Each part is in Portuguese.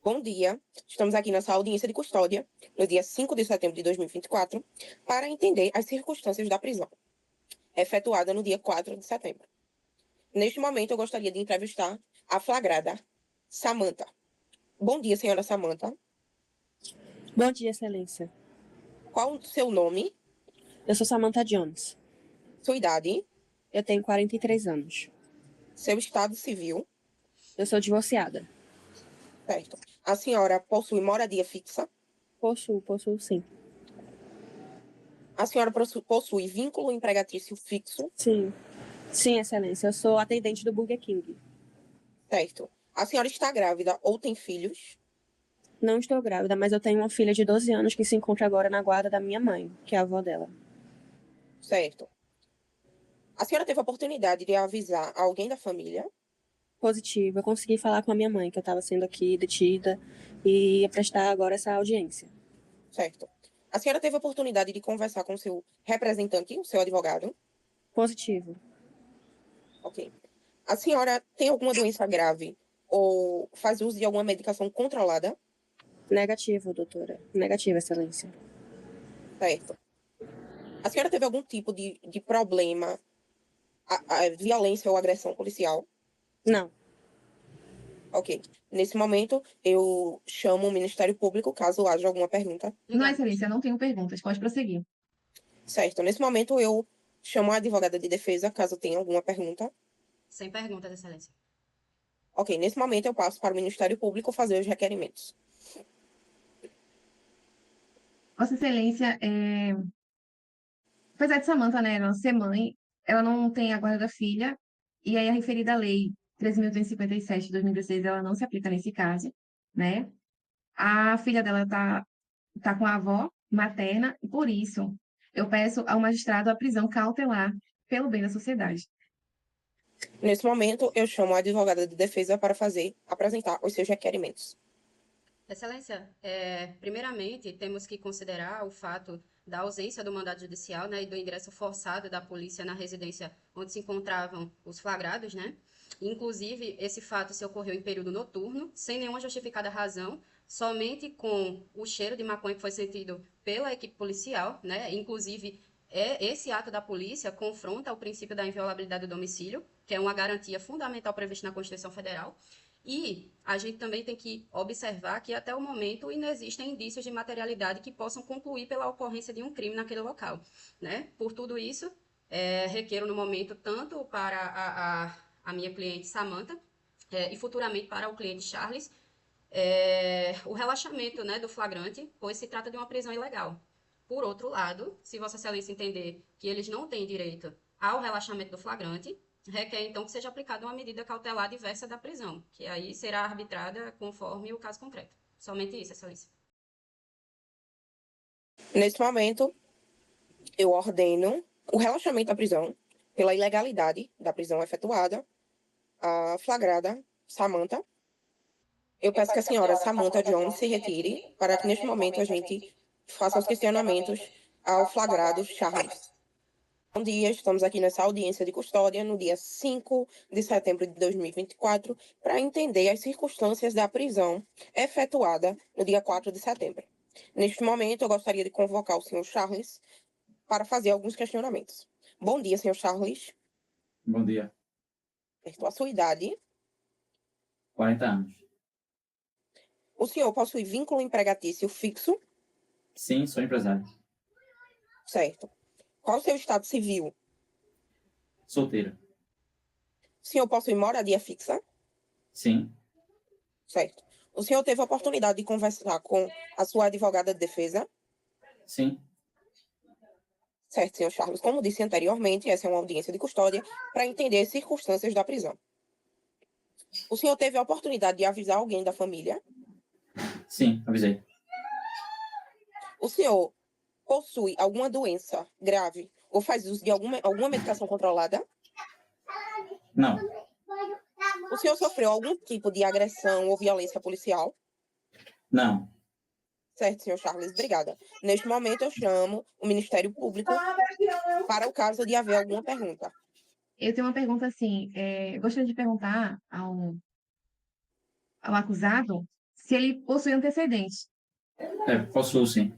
Bom dia, estamos aqui nessa audiência de custódia, no dia 5 de setembro de 2024, para entender as circunstâncias da prisão, efetuada no dia 4 de setembro. Neste momento, eu gostaria de entrevistar a flagrada, Samantha. Bom dia, senhora Samantha. Bom dia, Excelência. Qual o seu nome, Eu sou Samantha Jones. sua idade, Eu tenho 43 anos. seu estado civil, Eu sou divorciada. certo? A senhora possui moradia fixa? Possuo sim. A senhora possui vínculo empregatício fixo? Sim. Sim, Excelência. Eu sou atendente do Burger King. Certo. A senhora está grávida ou tem filhos? Não estou grávida, mas eu tenho uma filha de 12 anos que se encontra agora na guarda da minha mãe, que é a avó dela. Certo. A senhora teve a oportunidade de avisar alguém da família? Positivo. Eu consegui falar com a minha mãe, que eu estava sendo aqui detida, e ia prestar agora essa audiência. Certo. A senhora teve a oportunidade de conversar com o seu representante, o seu advogado? Positivo. Ok. A senhora tem alguma doença grave ou faz uso de alguma medicação controlada? Negativo, doutora. Negativo, Excelência. Certo. A senhora teve algum tipo de problema, violência ou agressão policial? Não. Ok. Nesse momento, eu chamo o Ministério Público, caso haja alguma pergunta. Não, Excelência, não tenho perguntas. Pode prosseguir. Certo. Nesse momento, eu chamo a advogada de defesa, caso tenha alguma pergunta. Sem perguntas, Excelência. Ok. Nesse momento, eu passo para o Ministério Público fazer os requerimentos. Vossa Excelência, apesar de Samantha, né, ela ser mãe, ela não tem a guarda da filha, e aí a referida lei 13.257 de 2016, ela não se aplica nesse caso, né? A filha dela tá com a avó materna, e por isso eu peço ao magistrado a prisão cautelar pelo bem da sociedade. Nesse momento, eu chamo a advogada de defesa para apresentar os seus requerimentos. Excelência, primeiramente, temos que considerar o fato da ausência do mandado judicial, né, e do ingresso forçado da polícia na residência onde se encontravam os flagrados, né? Inclusive, esse fato se ocorreu em período noturno, sem nenhuma justificada razão, somente com o cheiro de maconha que foi sentido pela equipe policial, né? Inclusive, esse ato da polícia confronta o princípio da inviolabilidade do domicílio, que é uma garantia fundamental prevista na Constituição Federal. E a gente também tem que observar que, até o momento, não existem indícios de materialidade que possam concluir pela ocorrência de um crime naquele local, né? Por tudo isso, requeiro, no momento, tanto para a minha cliente Samantha e futuramente para o cliente Charles, o relaxamento, né, do flagrante, pois se trata de uma prisão ilegal. Por outro lado, se Vossa Excelência entender que eles não têm direito ao relaxamento do flagrante, requer, então, que seja aplicada uma medida cautelar diversa da prisão, que aí será arbitrada conforme o caso concreto. Somente isso, Excelência. Nesse momento, eu ordeno o relaxamento da prisão pela ilegalidade da prisão efetuada, a flagrada Samantha. Eu peço que a senhora Samantha Jones se retire para que, neste momento, a gente faça os questionamentos ao flagrado Charles. Bom dia, estamos aqui nessa audiência de custódia no dia 5 de setembro de 2024 para entender as circunstâncias da prisão efetuada no dia 4 de setembro. Neste momento, eu gostaria de convocar o senhor Charles para fazer alguns questionamentos. Bom dia, senhor Charles. Bom dia. A sua idade? 40 anos. O senhor possui vínculo empregatício fixo? Sim, sou empresário. Certo. Qual o seu estado civil? Solteiro. O senhor possui moradia fixa? Sim. Certo. O senhor teve a oportunidade de conversar com a sua advogada de defesa? Sim. Certo, senhor Charles. Como disse anteriormente, essa é uma audiência de custódia para entender as circunstâncias da prisão. O senhor teve a oportunidade de avisar alguém da família? Sim, avisei. O senhor possui alguma doença grave ou faz uso de alguma medicação controlada? Não. O senhor sofreu algum tipo de agressão ou violência policial? Não. Certo, senhor Charles, obrigada. Neste momento, eu chamo o Ministério Público para o caso de haver alguma pergunta. Eu tenho uma pergunta assim, gostaria de perguntar ao acusado se ele possui antecedentes. Posso sim.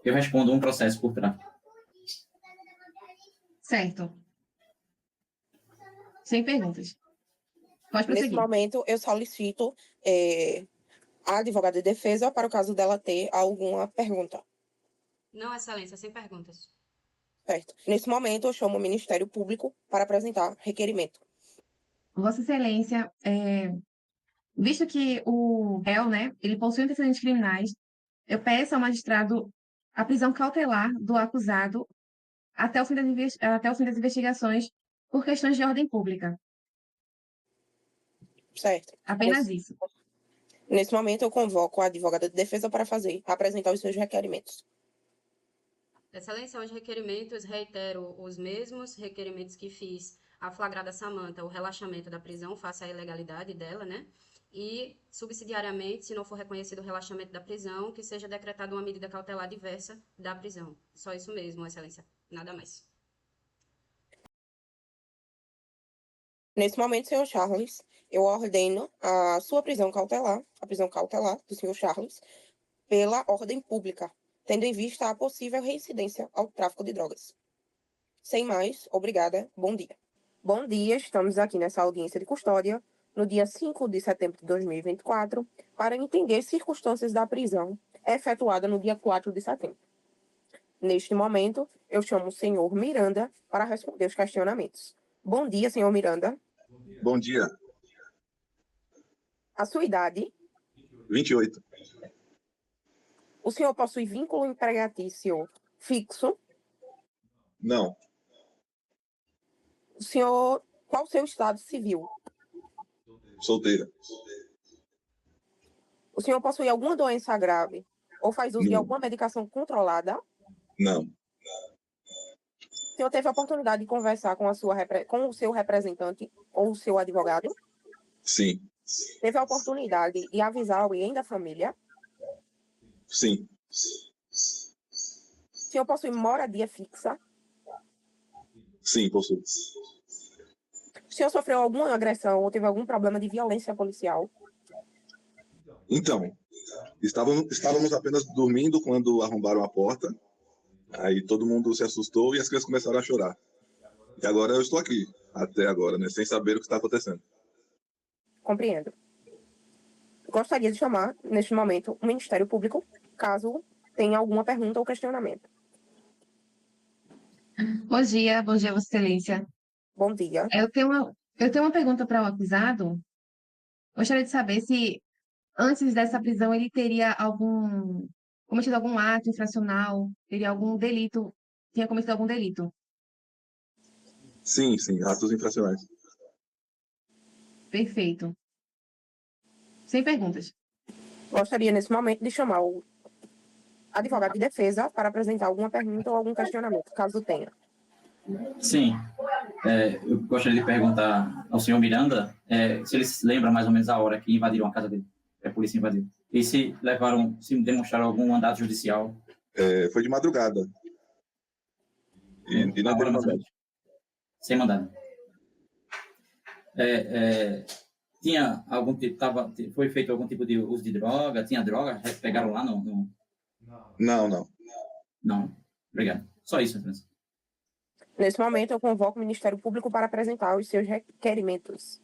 Eu respondo um processo por tráfico. Certo. Sem perguntas. Pode Nesse prosseguir. momento, eu solicito a advogada de defesa para o caso dela ter alguma pergunta. Não, Excelência, sem perguntas. Certo. Nesse momento, eu chamo o Ministério Público para apresentar requerimento. Vossa Excelência, visto que o réu, né, ele possui antecedentes criminais, eu peço ao magistrado a prisão cautelar do acusado até o fim das investigações por questões de ordem pública. Certo. Apenas isso. Nesse momento, eu convoco a advogada de defesa para apresentar os seus requerimentos. Excelência, os requerimentos, reitero os mesmos requerimentos que fiz à flagrada Samanta, o relaxamento da prisão face à ilegalidade dela, né? E, subsidiariamente, se não for reconhecido o relaxamento da prisão, que seja decretada uma medida cautelar diversa da prisão. Só isso mesmo, Excelência. Nada mais. Nesse momento, senhor Charles, eu ordeno a sua prisão cautelar, a prisão cautelar do senhor Charles, pela ordem pública, tendo em vista a possível reincidência ao tráfico de drogas. Sem mais, obrigada, bom dia. Bom dia, estamos aqui nessa audiência de custódia, no dia 5 de setembro de 2024, para entender circunstâncias da prisão efetuada no dia 4 de setembro. Neste momento, eu chamo o senhor Miranda para responder os questionamentos. Bom dia, senhor Miranda. Bom dia. A sua idade? 28. O senhor possui vínculo empregatício fixo? Não. O senhor, qual o seu estado civil? Solteira. O senhor possui alguma doença grave ou faz uso de Não. alguma medicação controlada? Não. O senhor teve a oportunidade de conversar com com o seu representante ou o seu advogado? Sim. Teve a oportunidade de avisar alguém da família? Sim. O senhor possui moradia fixa? Sim, possuo. O senhor sofreu alguma agressão ou teve algum problema de violência policial? Então, estávamos apenas dormindo quando arrombaram a porta. Aí todo mundo se assustou e as crianças começaram a chorar. E agora eu estou aqui, até agora, né, sem saber o que está acontecendo. Compreendo. Gostaria de chamar, neste momento, o Ministério Público, caso tenha alguma pergunta ou questionamento. Bom dia, Vossa Excelência. Bom dia. Eu tenho uma pergunta para o acusado. Gostaria de saber se, antes dessa prisão, ele teria cometido algum ato infracional, teria algum delito, tinha cometido algum delito. Sim, atos infracionais. Perfeito. Sem perguntas. Gostaria, nesse momento, de chamar o advogado de defesa para apresentar alguma pergunta ou algum questionamento, caso tenha. Sim. Eu gostaria de perguntar ao senhor Miranda se ele se lembra mais ou menos a hora que invadiram a casa dele, que a polícia invadiu. E se demonstraram algum mandado judicial. Foi de madrugada. E não teve mandado. Sem mandado. Tinha algum tipo, foi feito algum tipo de uso de droga? Tinha droga? Pegaram lá no... Não. Não. Obrigado. Só isso, Francisco. Nesse momento, eu convoco o Ministério Público para apresentar os seus requerimentos.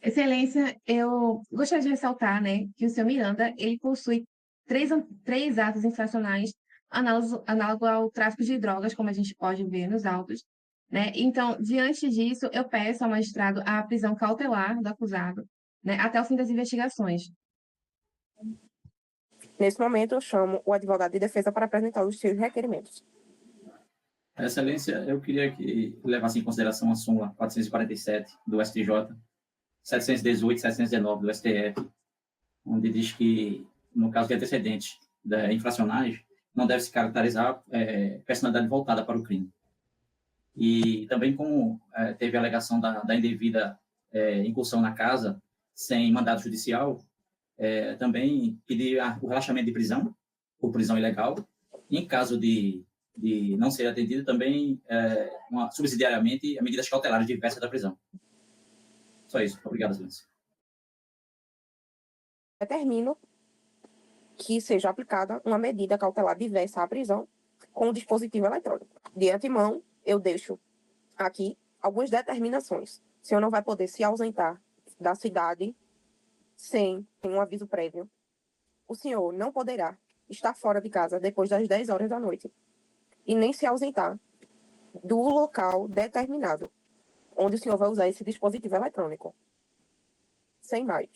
Excelência, eu gostaria de ressaltar, né, que o senhor Miranda, ele possui três atos infracionais análogo ao tráfico de drogas, como a gente pode ver nos autos, né? Então, diante disso, eu peço ao magistrado a prisão cautelar do acusado, né, até o fim das investigações. Nesse momento, eu chamo o advogado de defesa para apresentar os seus requerimentos. Excelência, eu queria que levasse em consideração a súmula 447 do STJ, 718 e 719 do STF, onde diz que, no caso de antecedentes infracionais, não deve se caracterizar personalidade voltada para o crime. E também, como teve a alegação da indevida incursão na casa sem mandado judicial, também pedir o relaxamento de prisão, por prisão ilegal, e em caso de não ser atendido, também, subsidiariamente, medidas cautelares diversas da prisão. Só isso. Obrigado, Excelência. determino que seja aplicada uma medida cautelar diversa à prisão com o dispositivo eletrônico. De antemão, eu deixo aqui algumas determinações. O senhor não vai poder se ausentar da cidade sem um aviso prévio. O senhor não poderá estar fora de casa depois das 10 horas da noite e nem se ausentar do local determinado onde o senhor vai usar esse dispositivo eletrônico. Sem mais.